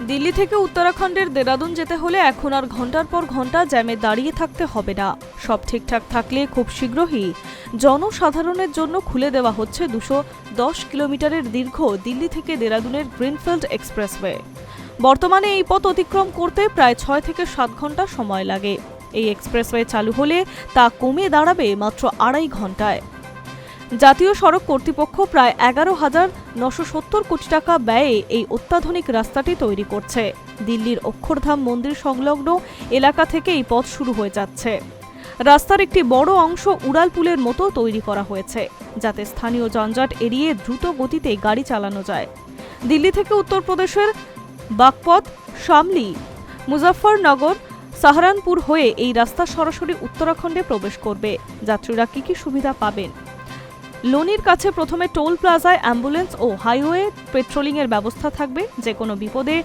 দিল্লি থেকে উত্তরাখণ্ডের দেরাদুন যেতে হলে এখন আর ঘন্টার পর ঘন্টা জ্যামে দাঁড়িয়ে থাকতে হবে না। সব ঠিকঠাক থাকলে খুব শীঘ্রই জনসাধারণের জন্য খুলে দেওয়া হচ্ছে 210 কিলোমিটারের দীর্ঘ দিল্লি থেকে দেরাদুনের গ্রিনফিল্ড এক্সপ্রেসওয়ে। বর্তমানে এই পথ অতিক্রম করতে প্রায় 6 থেকে 7 ঘন্টা সময় লাগে। এই এক্সপ্রেসওয়ে চালু হলে তা কমে দাঁড়াবে মাত্র 2.5 ঘন্টায়। জাতীয় সড়ক কর্তৃপক্ষ প্রায় 11,970 কোটি টাকা ব্যয়ে এই অত্যাধুনিক রাস্তাটি তৈরি করছে। দিল্লির অক্ষরধাম মন্দির সংলগ্ন এলাকা থেকে এই পথ শুরু হয়ে যাচ্ছে। রাস্তার একটি বড় অংশ উড়ালপুলের মতো তৈরি করা হয়েছে, যাতে স্থানীয় যানজট এড়িয়ে দ্রুত গতিতে গাড়ি চালানো যায়। দিল্লি থেকে উত্তরপ্রদেশের বাগপত, শামলি, মুজফ্ফরনগর, সাহারানপুর হয়ে এই রাস্তা সরাসরি উত্তরাখণ্ডে প্রবেশ করবে। যাত্রীরা কি সুবিধা পাবেন? লোনির কাছে প্রথমে টোল প্লাজায় অ্যাম্বুলেন্স ও হাইওয়ে পেট্রোলিংয়ের ব্যবস্থা থাকবে। যে কোনো বিপদে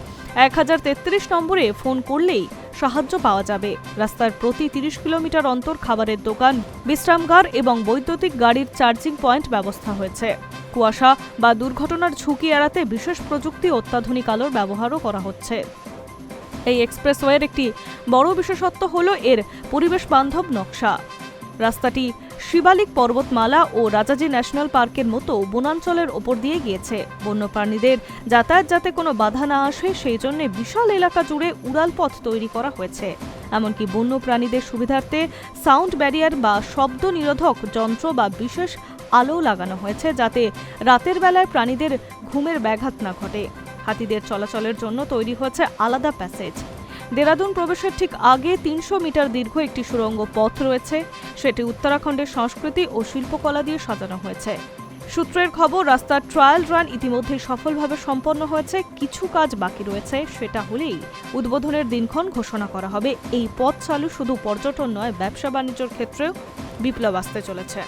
1033 নম্বরে ফোন করলেই সাহায্য পাওয়া যাবে। রাস্তার প্রতি 30 কিলোমিটার অন্তর খাবারের দোকান, বিশ্রামগার এবং বৈদ্যুতিক গাড়ির চার্জিং পয়েন্ট ব্যবস্থা হয়েছে। কুয়াশা বা দুর্ঘটনার ঝুঁকি এড়াতে বিশেষ প্রযুক্তি অত্যাধুনিক আলোর ব্যবহারও করা হচ্ছে। এই এক্সপ্রেসওয়ের একটি বড় বিশেষত্ব হল এর পরিবেশ বান্ধব নকশা। রাস্তাটি শিবালিক পর্বতমালা ও রাজাজি ন্যাশনাল পার্কের মতো বনাঞ্চলের ওপর দিয়ে গিয়েছে। বন্যপ্রাণীদের যাতায়াত যাতে কোনো বাধা না আসে সেই জন্য বিশাল এলাকা জুড়ে উড়ালপথ তৈরি করা হয়েছে। এমনকি বন্যপ্রাণীদের সুবিধার্থে সাউন্ড ব্যারিয়ার বা শব্দ নিরোধক যন্ত্র বা বিশেষ আলো লাগানো হয়েছে, যাতে রাতের বেলায় প্রাণীদের ঘুমের ব্যাঘাত না ঘটে। হাতিদের চলাচলের জন্য তৈরি হয়েছে আলাদা প্যাসেজ। দেরাদুন প্রবেশের ঠিক আগে 300 মিটার দীর্ঘ একটি সুড়ঙ্গ পথ রয়েছে। সেটি উত্তরাখণ্ডের সংস্কৃতি ও শিল্পকলা দিয়ে সাজানো হয়েছে। সূত্রের খবর, রাস্তার ট্রায়াল রান ইতিমধ্যেই সফলভাবে সম্পন্ন হয়েছে। কিছু কাজ বাকি রয়েছে, সেটা হলেই উদ্বোধনের দিনক্ষণ ঘোষণা করা হবে। এই পথ চালু শুধু পর্যটন নয়, ব্যবসা বাণিজ্যের ক্ষেত্রেও বিপ্লব আসতে চলেছে।